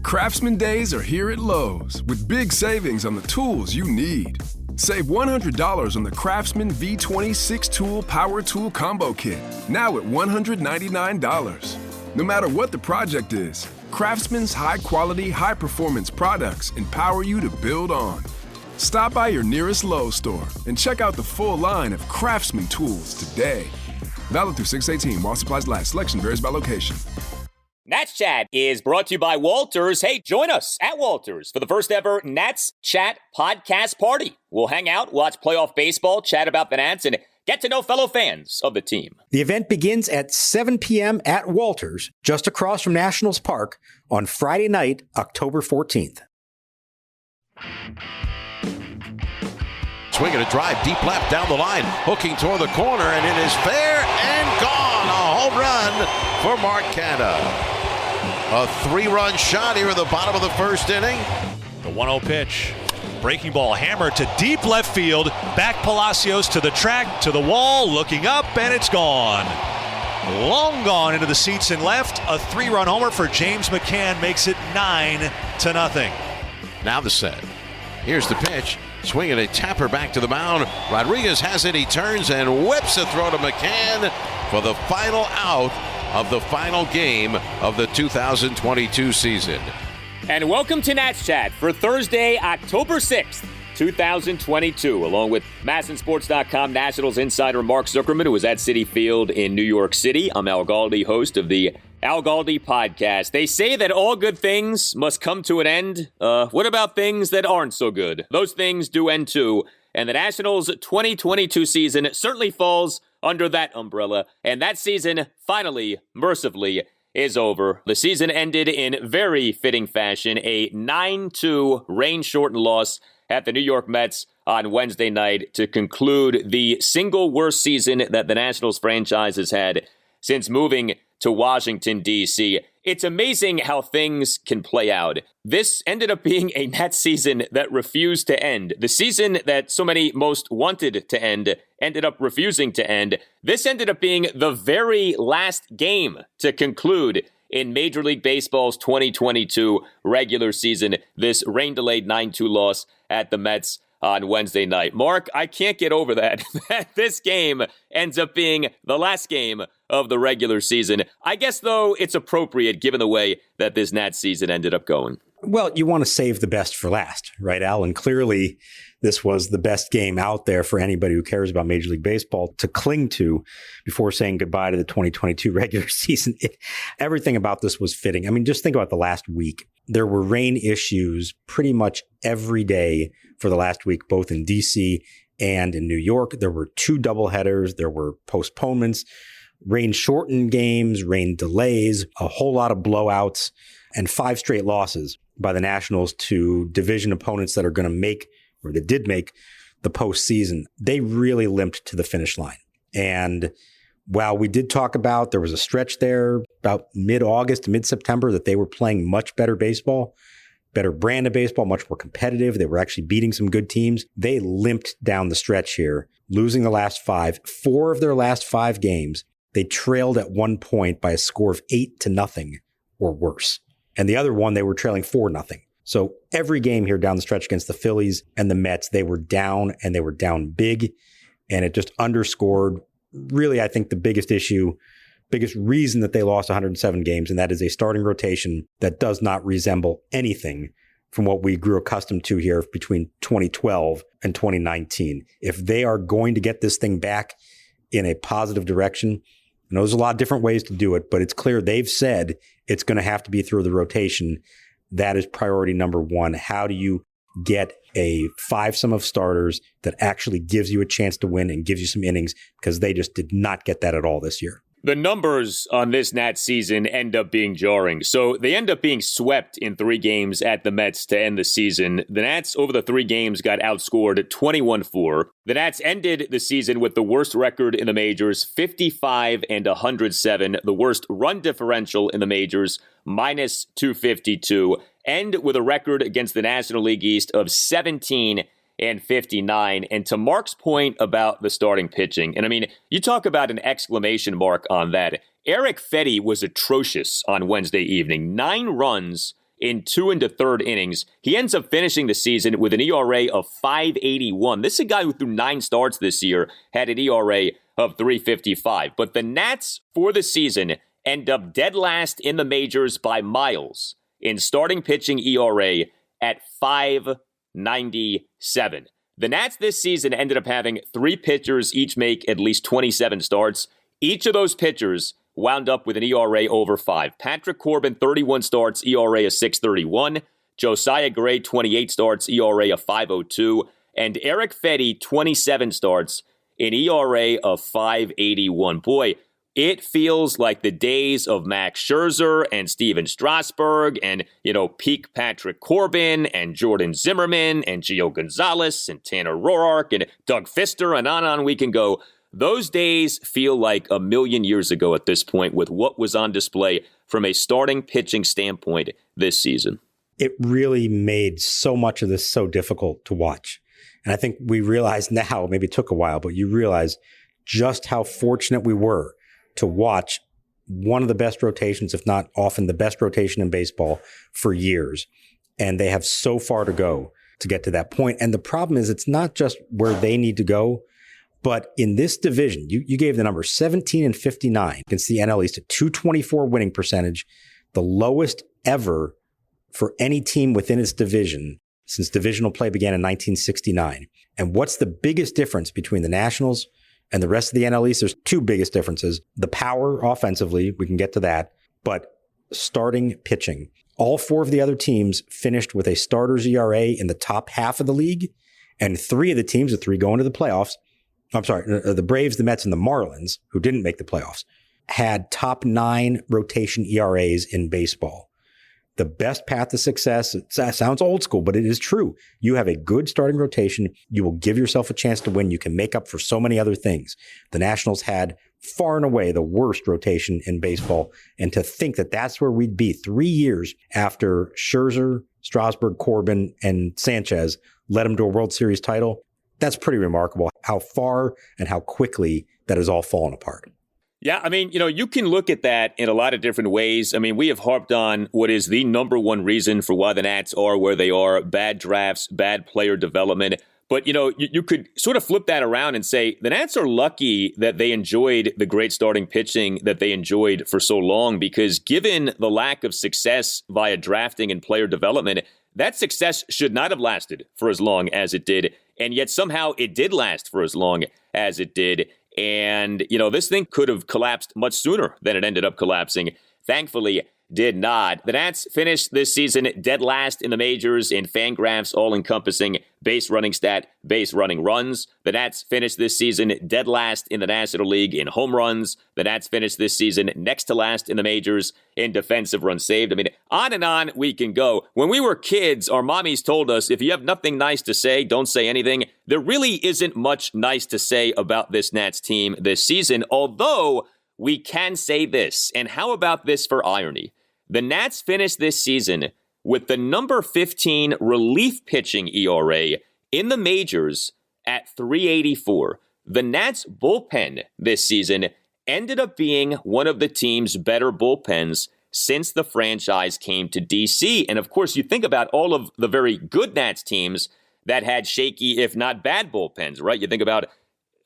Craftsman Days are here at Lowe's with big savings on the tools you need. Save $100 on the Craftsman V20 6-tool power tool combo kit, now at $199. No matter what the project is, Craftsman's high-quality, high-performance products empower you to build on. Stop by your nearest Lowe's store and check out the full line of Craftsman tools today. Valid through 6/18 while supplies last. Selection varies by location. Nats Chat is brought to you by Walters. Hey, join us at Walters for the first ever Nats Chat podcast party. We'll hang out, watch playoff baseball, chat about the Nats, and get to know fellow fans of the team. The event begins at 7 p.m. at Walters, just across from Nationals Park, on Friday night, October 14th. Swinging a drive deep left down the line, hooking toward the corner, and it is fair and gone. A home run for Mark Canha. A 3-run shot here in the bottom of the first inning. The 1-0 pitch. Breaking ball hammered to deep left field. Back Palacios to the track, to the wall, looking up, and it's gone. Long gone into the seats and left. A 3-run homer for James McCann makes it 9-0. Now the set. Here's the pitch. Swinging a tapper back to the mound. Rodriguez has it. He turns and whips a throw to McCann for the final out of the final game of the 2022 season. And welcome to Nats Chat for Thursday, October 6th, 2022, along with MASNsports.com Nationals insider Mark Zuckerman, who is at Citi Field in New York City. I'm Al Galdi, host of the Al Galdi podcast. They say that all good things must come to an end. What about things that aren't so good? Those things do end too. And the Nationals' 2022 season certainly falls under that umbrella. And that season, finally, mercifully, is over. The season ended in very fitting fashion. A 9-2 rain-shortened loss at the New York Mets on Wednesday night to conclude the single worst season that the Nationals franchise has had since moving to Washington, D.C. It's amazing how things can play out. This ended up being a Nats season that refused to end. The season that so many most wanted to end ended up refusing to end. This ended up being the very last game to conclude in Major League Baseball's 2022 regular season. This rain-delayed 9-2 loss at the Mets on Wednesday night. Mark, I can't get over that this game ends up being the last game of the regular season. I guess, though, it's appropriate given the way that this Nats season ended up going. Well, you want to save the best for last, right, Al? And clearly, this was the best game out there for anybody who cares about Major League Baseball to cling to before saying goodbye to the 2022 regular season. Everything about this was fitting. I mean, just think about the last week. There were rain issues pretty much every day for the last week, both in D.C. and in New York. There were 2 doubleheaders. There were postponements, rain-shortened games, rain delays, a whole lot of blowouts, and 5 straight losses by the Nationals to division opponents that are going to make, or that did make, the postseason. They really limped to the finish line. And while we did talk about, there was a stretch there about mid-August, mid-September, that they were playing much better baseball, better brand of baseball, much more competitive. They were actually beating some good teams. They limped down the stretch here, losing the last 5. 4 of their last 5 games, they trailed at one point by a score of 8-0 or worse. And the other one, they were trailing 4-0. So every game here down the stretch against the Phillies and the Mets, they were down, and they were down big. And it just underscored, really, I think, the biggest issue, biggest reason that they lost 107 games, and that is a starting rotation that does not resemble anything from what we grew accustomed to here between 2012 and 2019. If they are going to get this thing back in a positive direction, and there's a lot of different ways to do it, but it's clear they've said it's going to have to be through the rotation. That is priority number 1. How do you get a 5-sum of starters that actually gives you a chance to win and gives you some innings? Because they just did not get that at all this year. The numbers on this Nats season end up being jarring. So they end up being swept in 3 games at the Mets to end the season. The Nats over the 3 games got outscored 21-4. The Nats ended the season with the worst record in the majors, 55-107. The worst run differential in the majors, -252. And with a record against the National League East of 17-59. And to Mark's point about the starting pitching, and I mean, you talk about an exclamation mark on that. Erick Fedde was atrocious on Wednesday evening. 9 runs in 2 1/3 innings. He ends up finishing the season with an ERA of 5.81. This is a guy who threw 9 starts this year, had an ERA of 3.55. But the Nats for the season end up dead last in the majors by miles in starting pitching ERA at 5.97. The Nats this season ended up having 3 pitchers each make at least 27 starts. Each of those pitchers wound up with an ERA over 5. Patrick Corbin, 31 starts, ERA of 6.31. Josiah Gray, 28 starts, ERA of 5.02. And Erick Fedde, 27 starts, an ERA of 5.81. Boy, it feels like the days of Max Scherzer and Steven Strasburg and, peak Patrick Corbin and Jordan Zimmerman and Gio Gonzalez and Tanner Roark and Doug Fister and on we can go. Those days feel like a million years ago at this point with what was on display from a starting pitching standpoint this season. It really made so much of this so difficult to watch. And I think we realize now, maybe it took a while, but you realize just how fortunate we were to watch one of the best rotations, if not often the best rotation in baseball for years. And they have so far to go to get to that point. And the problem is it's not just where they need to go, but in this division, you gave the number 17-59 against the NL East, a .224 winning percentage, the lowest ever for any team within its division since divisional play began in 1969. And what's the biggest difference between the Nationals and the rest of the NL East? There's 2 biggest differences. The power offensively, we can get to that, but starting pitching. All 4 of the other teams finished with a starter's ERA in the top half of the league, and 3 of the teams, the 3 going to the playoffs, the Braves, the Mets, and the Marlins, who didn't make the playoffs, had top 9 rotation ERAs in baseball. The best path to success, it sounds old school, but it is true. You have a good starting rotation. You will give yourself a chance to win. You can make up for so many other things. The Nationals had far and away the worst rotation in baseball. And to think that that's where we'd be 3 years after Scherzer, Strasburg, Corbin, and Sanchez led them to a World Series title, that's pretty remarkable how far and how quickly that has all fallen apart. Yeah, I mean, you can look at that in a lot of different ways. I mean, we have harped on what is the number one reason for why the Nats are where they are: bad drafts, bad player development. But, you could sort of flip that around and say the Nats are lucky that they enjoyed the great starting pitching that they enjoyed for so long, because given the lack of success via drafting and player development, that success should not have lasted for as long as it did. And yet somehow it did last for as long as it did. And, this thing could have collapsed much sooner than it ended up collapsing. Thankfully, did not. The Nats finished this season dead last in the majors in Fangraphs all-encompassing base running stat, base running runs. The Nats finished this season dead last in the National League in home runs. The Nats finished this season next to last in the majors in defensive runs saved. I mean, on and on we can go. When we were kids, our mommies told us, if you have nothing nice to say, don't say anything. There really isn't much nice to say about this Nats team this season, although we can say this. And how about this for irony? The Nats finished this season with the number 15 relief pitching ERA in the majors at 3.84. The Nats bullpen this season ended up being one of the team's better bullpens since the franchise came to D.C. And of course, you think about all of the very good Nats teams that had shaky, if not bad, bullpens, right? You think about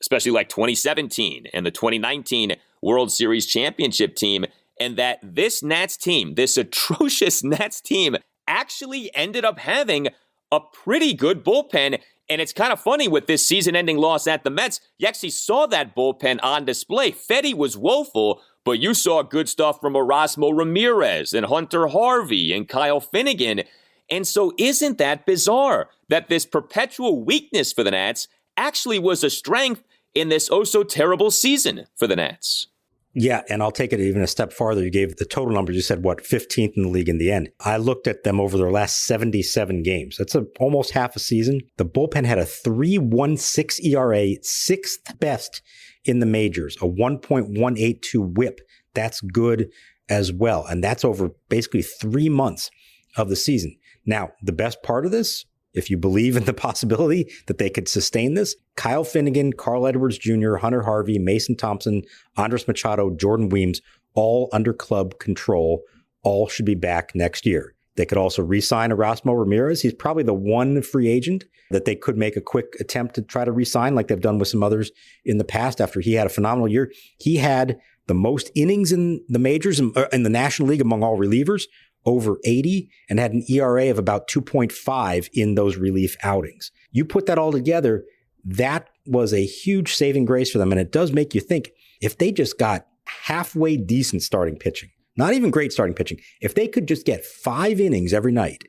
especially like 2017 and the 2019 World Series championship team, and that this Nats team, this atrocious Nats team, actually ended up having a pretty good bullpen. And it's kind of funny with this season-ending loss at the Mets, you actually saw that bullpen on display. Fedde was woeful, but you saw good stuff from Erasmo Ramirez and Hunter Harvey and Kyle Finnegan. And so isn't that bizarre that this perpetual weakness for the Nats actually was a strength in this oh-so-terrible season for the Nats? Yeah, and I'll take it even a step farther. You gave the total numbers. You said, 15th in the league in the end. I looked at them over their last 77 games. That's almost half a season. The bullpen had a 3.16 ERA, 6th best in the majors, a 1.182 whip. That's good as well. And that's over basically 3 months of the season. Now, the best part of this, if you believe in the possibility that they could sustain this, Kyle Finnegan, Carl Edwards Jr., Hunter Harvey, Mason Thompson, Andres Machado, Jordan Weems, all under club control, all should be back next year. They could also re-sign Erasmo Ramirez. He's probably the one free agent that they could make a quick attempt to try to re-sign like they've done with some others in the past after he had a phenomenal year. He had the most innings in the majors, in the National League among all relievers, over 80, and had an ERA of about 2.5 in those relief outings. You put that all together, that was a huge saving grace for them. And it does make you think, if they just got halfway decent starting pitching, not even great starting pitching, if they could just get 5 innings every night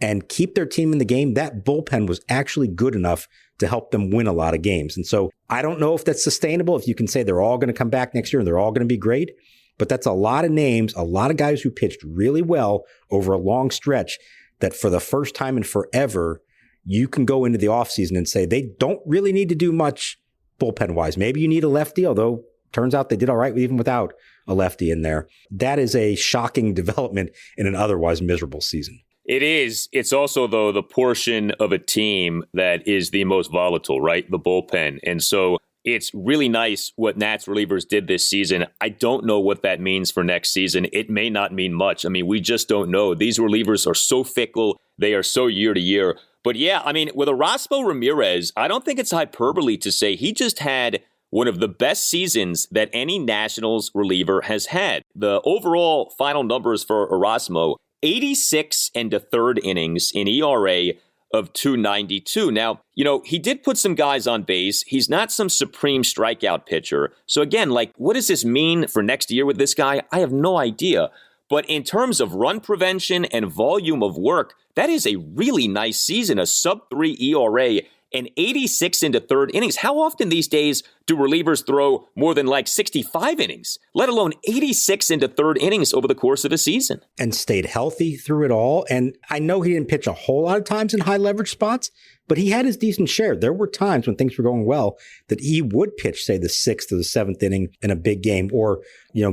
and keep their team in the game, that bullpen was actually good enough to help them win a lot of games. And so I don't know if that's sustainable, if you can say they're all going to come back next year and they're all going to be great, but that's a lot of names, a lot of guys who pitched really well over a long stretch that for the first time in forever, you can go into the offseason and say they don't really need to do much bullpen-wise. Maybe you need a lefty, although turns out they did all right even without a lefty in there. That is a shocking development in an otherwise miserable season. It is. It's also, though, the portion of a team that is the most volatile, right? The bullpen. And so it's really nice what Nats relievers did this season. I don't know what that means for next season. It may not mean much. I mean, we just don't know. These relievers are so fickle. They are so year to year. But yeah, I mean, with Erasmo Ramirez, I don't think it's hyperbole to say he just had one of the best seasons that any Nationals reliever has had. The overall final numbers for Erasmo, 86 and a third innings in ERA of 2.92. Now, he did put some guys on base. He's not some supreme strikeout pitcher. So again, what does this mean for next year with this guy? I have no idea. But in terms of run prevention and volume of work, that is a really nice season, a sub-3 ERA and 86 into third innings. How often these days do relievers throw more than 65 innings, let alone 86 into third innings over the course of a season? And stayed healthy through it all. And I know he didn't pitch a whole lot of times in high leverage spots, but he had his decent share. There were times when things were going well that he would pitch, say, the 6th or the 7th inning in a big game, or,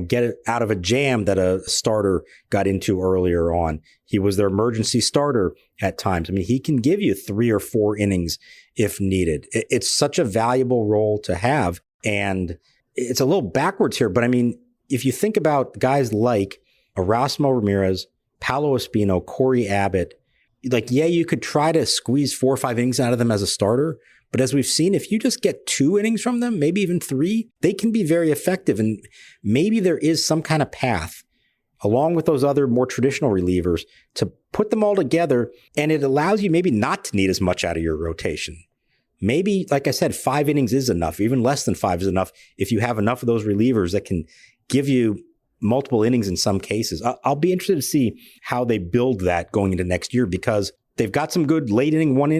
get it out of a jam that a starter got into earlier on. He was their emergency starter at times. I mean, he can give you 3 or 4 innings if needed. It's such a valuable role to have. And it's a little backwards here, but I mean, if you think about guys like Erasmo Ramirez, Paolo Espino, Corey Abbott, you could try to squeeze 4 or 5 innings out of them as a starter. But as we've seen, if you just get 2 innings from them, maybe even 3, they can be very effective. And maybe there is some kind of path, along with those other more traditional relievers, to put them all together. And it allows you maybe not to need as much out of your rotation. Maybe, like I said, 5 innings is enough. Even less than 5 is enough if you have enough of those relievers that can give you multiple innings in some cases. I'll be interested to see how they build that going into next year, because they've got some good late inning, one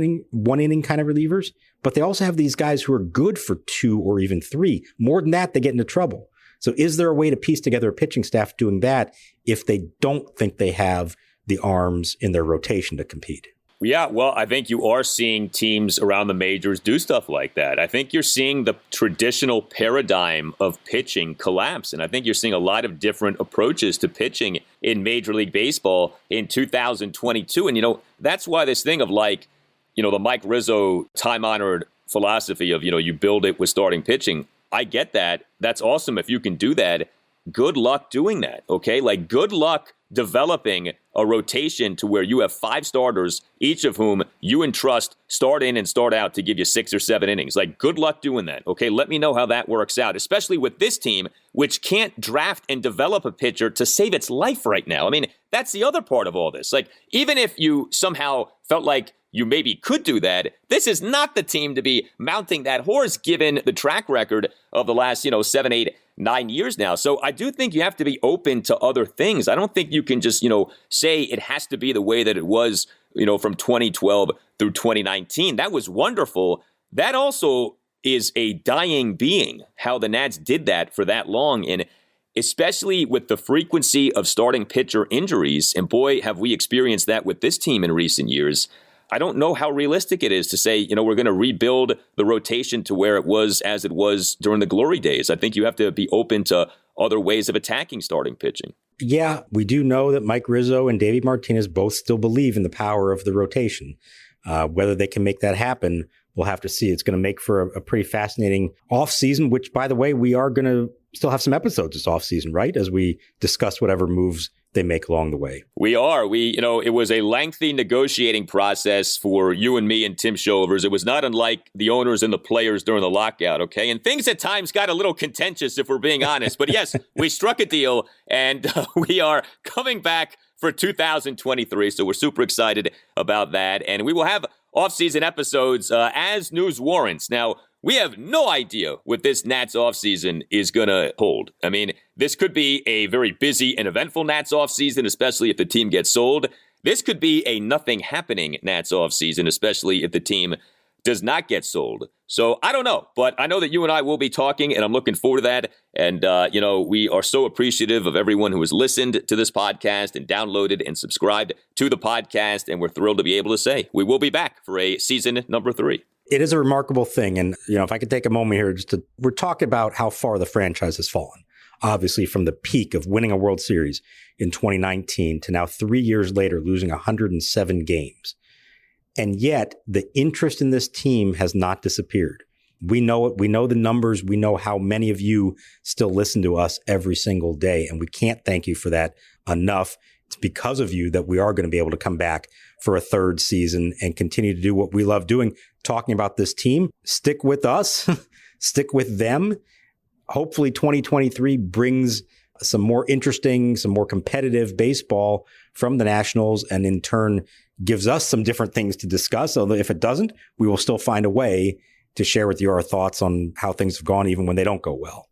inning kind of relievers, but they also have these guys who are good for 2 or even 3. More than that, they get into trouble. So is there a way to piece together a pitching staff doing that if they don't think they have the arms in their rotation to compete? Yeah, well, I think you are seeing teams around the majors do stuff like that. I think you're seeing the traditional paradigm of pitching collapse, and I think you're seeing a lot of different approaches to pitching in Major League Baseball in 2022. And, that's why this thing of the Mike Rizzo time-honored philosophy of, you build it with starting pitching, I get that. That's awesome if you can do that. Good luck doing that, okay? Good luck developing a rotation to where you have 5 starters, each of whom you entrust start in and start out to give you 6 or 7 innings. Good luck doing that, okay? Let me know how that works out, especially with this team, which can't draft and develop a pitcher to save its life right now. I mean, that's the other part of all this. Even if you somehow felt like you maybe could do that, this is not the team to be mounting that horse given the track record of the last, 7, 8, 9 years now. So I do think you have to be open to other things. I don't think you can just, say it has to be the way that it was, from 2012 through 2019. That was wonderful. That also is a dying being, how the Nats did that for that long. And especially with the frequency of starting pitcher injuries, and boy, have we experienced that with this team in recent years. I don't know how realistic it is to say, we're going to rebuild the rotation to where it was as it was during the glory days. I think you have to be open to other ways of attacking starting pitching. Yeah, we do know that Mike Rizzo and Davey Martinez both still believe in the power of the rotation. Whether they can make that happen, we'll have to see. It's going to make for a pretty fascinating offseason, which, by the way, we are going to still have some episodes this offseason, right? As we discuss whatever moves they make along the way. We are. It was a lengthy negotiating process for you and me and Tim Shovers. It was not unlike the owners and the players during the lockout, okay? And things at times got a little contentious, if we're being honest. But yes, we struck a deal, and we are coming back for 2023. So we're super excited about that. And we will have off-season episodes as news warrants. Now, we have no idea what this Nats offseason is going to hold. I mean, this could be a very busy and eventful Nats offseason, especially if the team gets sold. This could be a nothing happening Nats offseason, especially if the team does not get sold. So I don't know, but I know that you and I will be talking, and I'm looking forward to that. And, we are so appreciative of everyone who has listened to this podcast and downloaded and subscribed to the podcast. And we're thrilled to be able to say we will be back for a season number 3. It is a remarkable thing. And, if I could take a moment here, we're talking about how far the franchise has fallen. Obviously, from the peak of winning a World Series in 2019 to now 3 years later, losing 107 games. And yet the interest in this team has not disappeared. We know it. We know the numbers. We know how many of you still listen to us every single day. And we can't thank you for that enough. It's because of you that we are going to be able to come back for a third season and continue to do what we love doing, talking about this team. Stick with us, stick with them. Hopefully 2023 brings some more interesting, some more competitive baseball from the Nationals, and in turn gives us some different things to discuss. Although if it doesn't, we will still find a way to share with you our thoughts on how things have gone, even when they don't go well.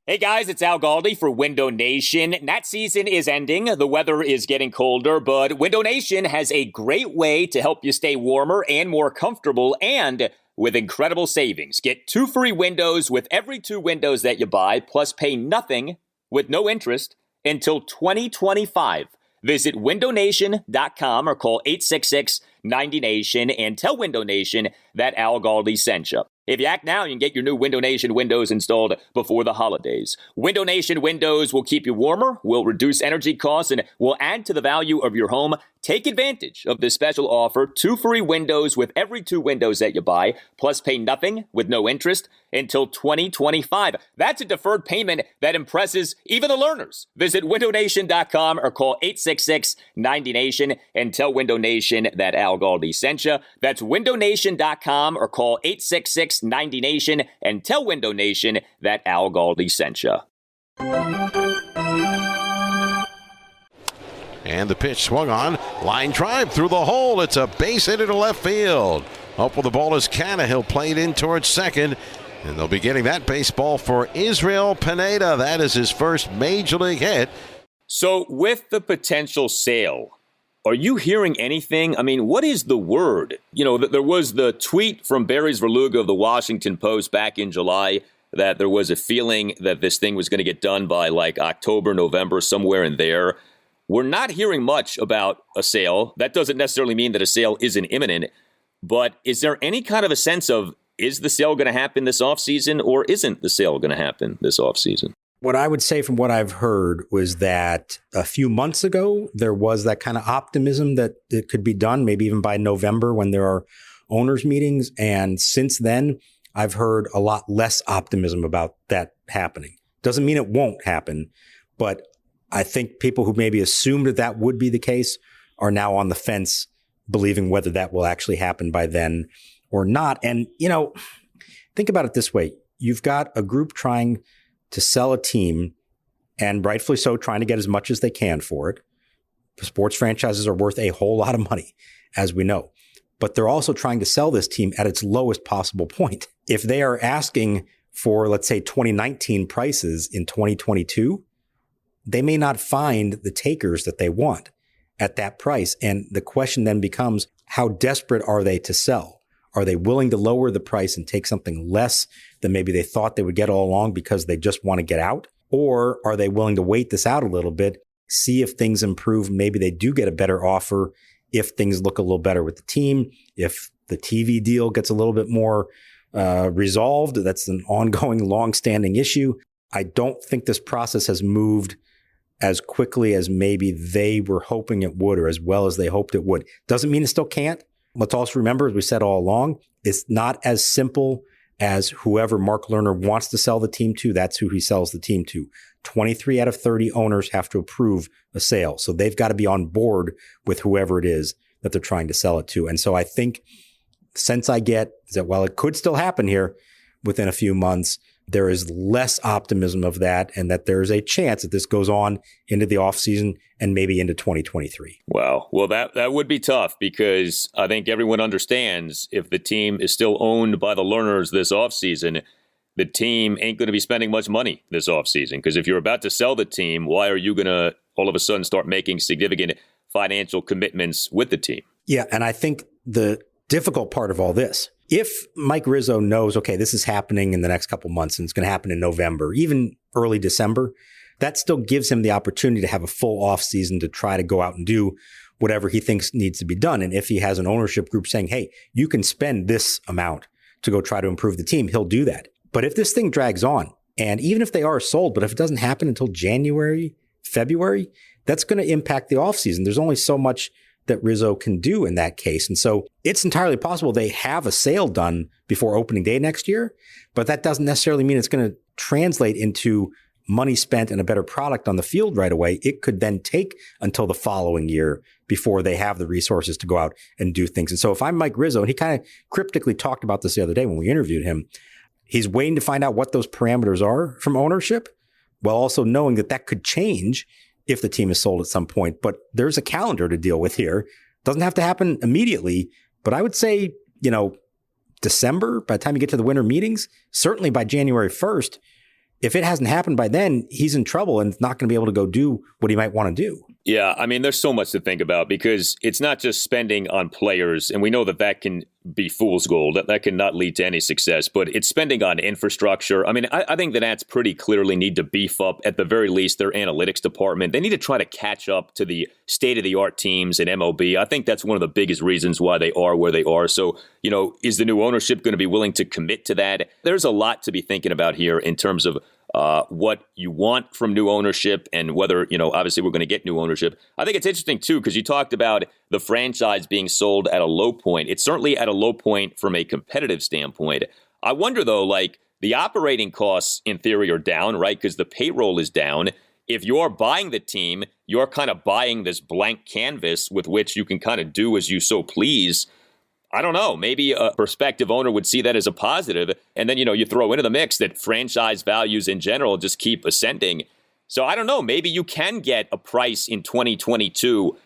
Hey guys, it's Al Galdi for Window Nation. Nat season is ending. The weather is getting colder, but Window Nation has a great way to help you stay warmer and more comfortable, and with incredible savings. Get 2 free windows with every 2 windows that you buy, plus pay nothing with no interest until 2025. Visit windownation.com or call 866-90-NATION and tell Window Nation that Al Galdi sent you. If you act now, you can get your new Window Nation windows installed before the holidays. Window Nation windows will keep you warmer, will reduce energy costs, and will add to the value of your home. Take advantage of this special offer. 2 free windows with every 2 windows that you buy, plus pay nothing with no interest until 2025. That's a deferred payment that impresses even the learners. Visit windownation.com or call 866-90-NATION and tell Window Nation that Al Galdi sent you. That's windownation.com or call 866-90-NATION and tell Window Nation that Al Galdi sent you. And the pitch swung on. Line drive through the hole. It's a base hit into left field. Up with the ball is Canna. He'll play it in towards second. And they'll be getting that baseball for Israel Pineda. That is his first major league hit. So with the potential sale, are you hearing anything? I mean, what is the word? There was the tweet from Barry Zerluga of the Washington Post back in July that there was a feeling that this thing was going to get done by like October, November, somewhere in there. We're not hearing much about a sale. That doesn't necessarily mean that a sale isn't imminent, but is there any kind of a sense of, is the sale going to happen this offseason, or isn't the sale going to happen this offseason? What I would say from what I've heard was that a few months ago, there was that kind of optimism that it could be done, maybe even by November when there are owners meetings. And since then, I've heard a lot less optimism about that happening. Doesn't mean it won't happen, but I think people who maybe assumed that would be the case are now on the fence, believing whether that will actually happen by then or not. And, think about it this way. You've got a group trying to sell a team, and rightfully so, trying to get as much as they can for it. Sports franchises are worth a whole lot of money, as we know. But they're also trying to sell this team at its lowest possible point. If they are asking for, let's say, 2019 prices in 2022, they may not find the takers that they want at that price. And the question then becomes, how desperate are they to sell? Are they willing to lower the price and take something less than maybe they thought they would get all along because they just want to get out? Or are they willing to wait this out a little bit, see if things improve? Maybe they do get a better offer if things look a little better with the team, if the TV deal gets a little bit more resolved. That's an ongoing, long-standing issue. I don't think this process has moved as quickly as maybe they were hoping it would, or as well as they hoped it would. Doesn't mean it still can't. Let's also remember, as we said all along, it's not as simple as whoever Mark Lerner wants to sell the team to, that's who he sells the team to. 23 out of 30 owners have to approve a sale. So they've got to be on board with whoever it is that they're trying to sell it to. And so I think the sense I get is that while it could still happen here within a few months, there is less optimism of that, and that there is a chance that this goes on into the offseason and maybe into 2023. Wow. Well, that would be tough, because I think everyone understands if the team is still owned by the Lerners this offseason, the team ain't going to be spending much money this offseason. Because if you're about to sell the team, why are you going to all of a sudden start making significant financial commitments with the team? Yeah, and I think the difficult part of all this, if Mike Rizzo knows, okay, this is happening in the next couple months and it's going to happen in November, even early December, that still gives him the opportunity to have a full offseason to try to go out and do whatever he thinks needs to be done. And if he has an ownership group saying, hey, you can spend this amount to go try to improve the team, he'll do that. But if this thing drags on, and even if they are sold, but if it doesn't happen until January, February, that's going to impact the offseason. There's only so much that Rizzo can do in that case. And so it's entirely possible they have a sale done before opening day next year, but that doesn't necessarily mean it's going to translate into money spent and a better product on the field right away. It could then take until the following year before they have the resources to go out and do things. And so if I'm Mike Rizzo, and he kind of cryptically talked about this the other day when we interviewed him, he's waiting to find out what those parameters are from ownership, while also knowing that that could change if the team is sold at some point. But there's a calendar to deal with here. Doesn't have to happen immediately, but I would say, December, by the time you get to the winter meetings, certainly by January 1st, if it hasn't happened by then, he's in trouble and not going to be able to go do what he might want to do. Yeah, I mean, there's so much to think about, because it's not just spending on players, and we know that can be fool's gold. That can not lead to any success, but it's spending on infrastructure. I mean, I think the Nats pretty clearly need to beef up, at the very least, their analytics department. They need to try to catch up to the state-of-the-art teams in MLB. I think that's one of the biggest reasons why they are where they are. So, is the new ownership going to be willing to commit to that? There's a lot to be thinking about here in terms of what you want from new ownership, and whether, obviously we're going to get new ownership. I think it's interesting, too, because you talked about the franchise being sold at a low point. It's certainly at a low point from a competitive standpoint. I wonder, though, the operating costs, in theory, are down, right? Because the payroll is down. If you're buying the team, you're kind of buying this blank canvas with which you can kind of do as you so please. I don't know. Maybe a prospective owner would see that as a positive. And then, you throw into the mix that franchise values in general just keep ascending. So I don't know. Maybe you can get a price in 2022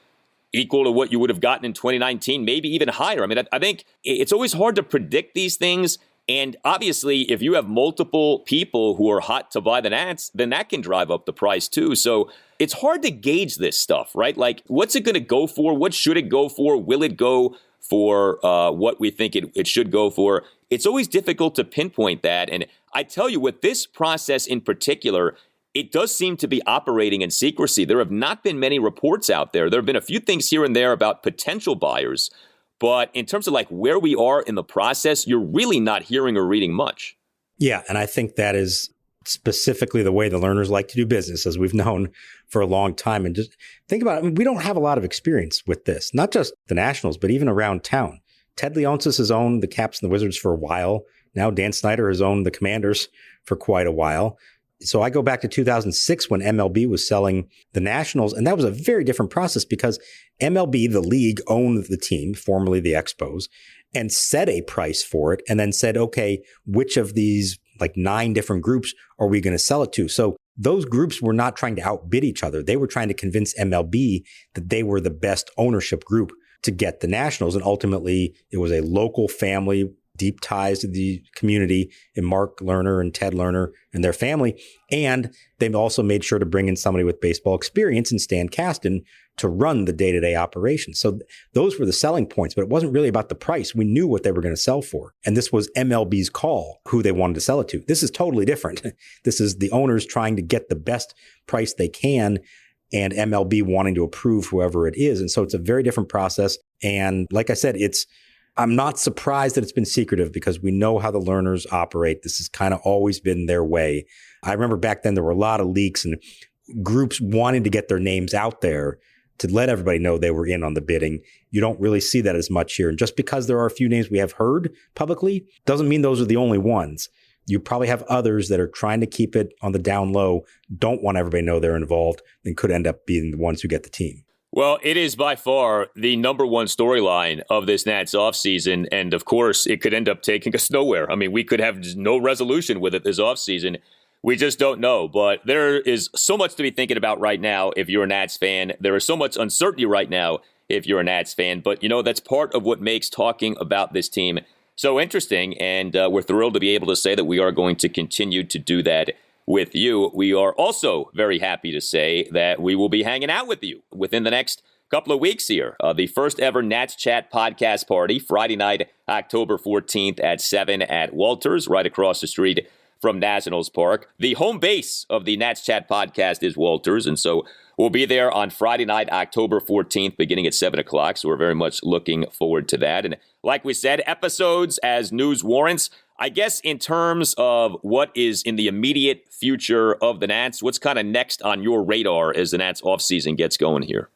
equal to what you would have gotten in 2019, maybe even higher. I mean, I think it's always hard to predict these things. And obviously, if you have multiple people who are hot to buy the Nats, then that can drive up the price too. So it's hard to gauge this stuff, right? What's it going to go for? What should it go for? Will it go for what we think it should go for? It's always difficult to pinpoint that. And I tell you, with this process in particular, it does seem to be operating in secrecy. There have not been many reports out there. There have been a few things here and there about potential buyers. But in terms of where we are in the process, you're really not hearing or reading much. Yeah, and I think that is specifically the way the Lerners like to do business, as we've known for a long time. And just think about it. I mean, we don't have a lot of experience with this, not just the Nationals, but even around town. Ted Leonsis has owned the Caps and the Wizards for a while. Now Dan Snyder has owned the Commanders for quite a while. So I go back to 2006 when MLB was selling the Nationals, and that was a very different process because MLB, the league, owned the team, formerly the Expos, and set a price for it, and then said, okay, which of these 9 different groups are we going to sell it to? So those groups were not trying to outbid each other. They were trying to convince MLB that they were the best ownership group to get the Nationals. And ultimately, it was a local family, deep ties to the community in Mark Lerner and Ted Lerner and their family. And they've also made sure to bring in somebody with baseball experience in Stan Kasten to run the day-to-day operations. So those were the selling points, but it wasn't really about the price. We knew what they were going to sell for. And this was MLB's call, who they wanted to sell it to. This is totally different. This is the owners trying to get the best price they can, and MLB wanting to approve whoever it is. And so it's a very different process. And like I said, I'm not surprised that it's been secretive because we know how the Lerners operate. This has kind of always been their way. I remember back then there were a lot of leaks and groups wanting to get their names out there to let everybody know they were in on the bidding. You don't really see that as much here. And just because there are a few names we have heard publicly doesn't mean those are the only ones. You probably have others that are trying to keep it on the down low, don't want everybody to know they're involved, and could end up being the ones who get the team. Well, it is by far the number one storyline of this Nats offseason. And of course, it could end up taking us nowhere. I mean, we could have no resolution with it this offseason. We just don't know. But there is so much to be thinking about right now if you're a Nats fan. There is so much uncertainty right now if you're a Nats fan. But, that's part of what makes talking about this team so interesting. And we're thrilled to be able to say that we are going to continue to do that with you. We are also very happy to say that we will be hanging out with you within the next couple of weeks here. The first ever Nats Chat podcast party, Friday night, October 14th at 7 at Walters, right across the street from Nationals Park. The home base of the Nats Chat podcast is Walters, and so we'll be there on Friday night, October 14th, beginning at 7 o'clock, so we're very much looking forward to that. And like we said, episodes as news warrants. I guess in terms of what is in the immediate future of the Nats, what's kind of next on your radar as the Nats offseason gets going here?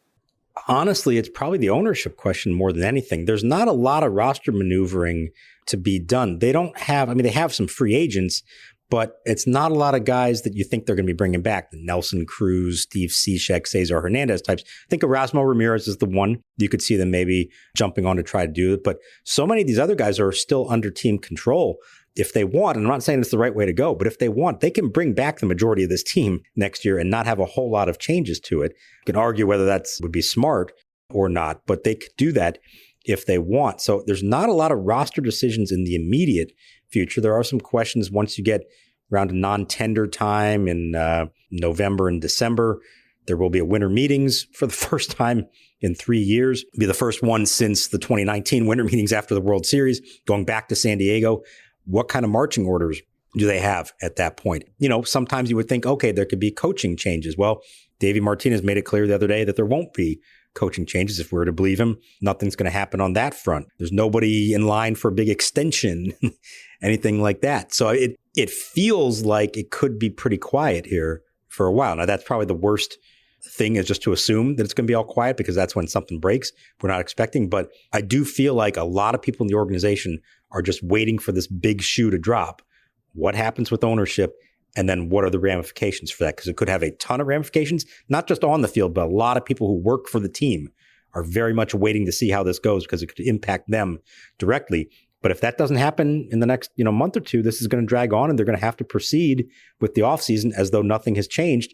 Honestly, it's probably the ownership question more than anything. There's not a lot of roster maneuvering to be done. They have some free agents, but it's not a lot of guys that you think they're going to be bringing back. The Nelson Cruz, Steve Cishek, Cesar Hernandez types. I think Erasmo Ramirez is the one you could see them maybe jumping on to try to do it. But so many of these other guys are still under team control. If they want, and I'm not saying it's the right way to go, but if they want, they can bring back the majority of this team next year and not have a whole lot of changes to it. You can argue whether that would be smart or not, but they could do that if they want. So there's not a lot of roster decisions in the immediate future. There are some questions once you get around to non-tender time in November and December. There will be a winter meetings for the first time in 3 years. It'll be the first one since the 2019 winter meetings after the World Series, going back to San Diego. What kind of marching orders do they have at that point? Sometimes you would think, okay, there could be coaching changes. Well, Davey Martinez made it clear the other day that there won't be coaching changes. If we were to believe him, nothing's going to happen on that front. There's nobody in line for a big extension, anything like that. So it feels like it could be pretty quiet here for a while. Now, that's probably the worst thing, is just to assume that it's going to be all quiet, because that's when something breaks we're not expecting. But I do feel like a lot of people in the organization are just waiting for this big shoe to drop. What happens with ownership? And then what are the ramifications for that? Because it could have a ton of ramifications, not just on the field, but a lot of people who work for the team are very much waiting to see how this goes, because it could impact them directly. But if that doesn't happen in the next month or two, this is going to drag on, and they're going to have to proceed with the offseason as though nothing has changed.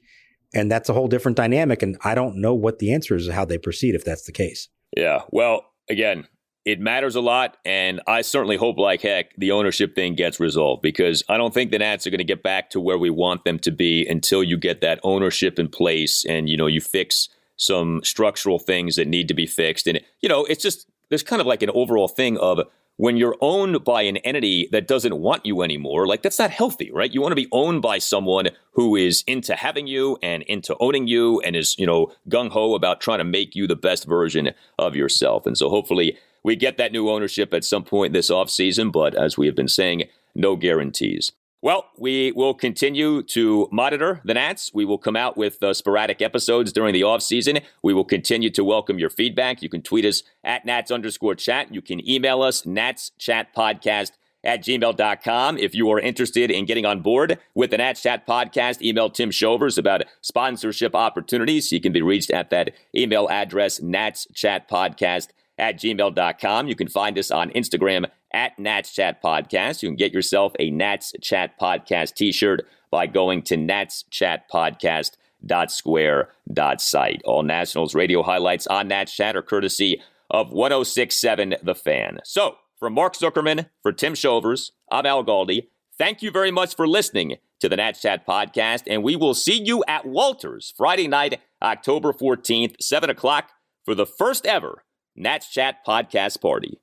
And that's a whole different dynamic. And I don't know what the answer is, how they proceed if that's the case. Yeah, well, again, it matters a lot, and I certainly hope like heck the ownership thing gets resolved, because I don't think the Nats are going to get back to where we want them to be until you get that ownership in place and, you fix some structural things that need to be fixed. And, it's just, there's kind of like an overall thing of when you're owned by an entity that doesn't want you anymore, like that's not healthy, right? You want to be owned by someone who is into having you and into owning you and is, gung-ho about trying to make you the best version of yourself. And so hopefully we get that new ownership at some point this offseason, but as we have been saying, no guarantees. Well, we will continue to monitor the Nats. We will come out with sporadic episodes during the offseason. We will continue to welcome your feedback. You can tweet us at Nats_chat. You can email us, natschatpodcast@gmail.com. If you are interested in getting on board with the Nats Chat Podcast, email Tim Shovers about sponsorship opportunities. He can be reached at that email address, natschatpodcast@gmail.com. You can find us on Instagram at Nats Chat Podcast. You can get yourself a Nats Chat Podcast t-shirt by going to natschatpodcast.square.site. All Nationals radio highlights on Nats Chat are courtesy of 106.7 The Fan. So, for Mark Zuckerman, for Tim Shovers, I'm Al Galdi. Thank you very much for listening to the Nats Chat Podcast, and we will see you at Walters Friday night, October 14th, 7 o'clock, for the first ever Nats Chat Podcast Party.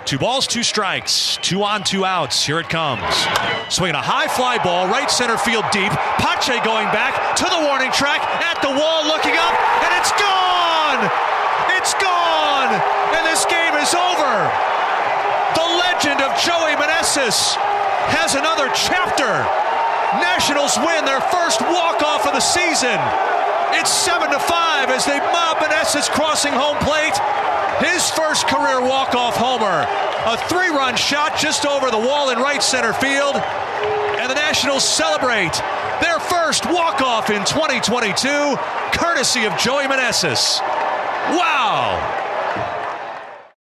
2 balls, 2 strikes, 2 on, 2 outs. Here it comes. Swinging a high fly ball, right center field deep. Pache going back to the warning track, at the wall, looking up, and it's gone! It's gone! And this game is over! The legend of Joey Meneses has another chapter. Nationals win their first walk-off of the season. It's 7-5 as they mob Meneses crossing home plate. His first career walk-off homer. A 3-run shot just over the wall in right center field. And the Nationals celebrate their first walk-off in 2022, courtesy of Joey Meneses. Wow!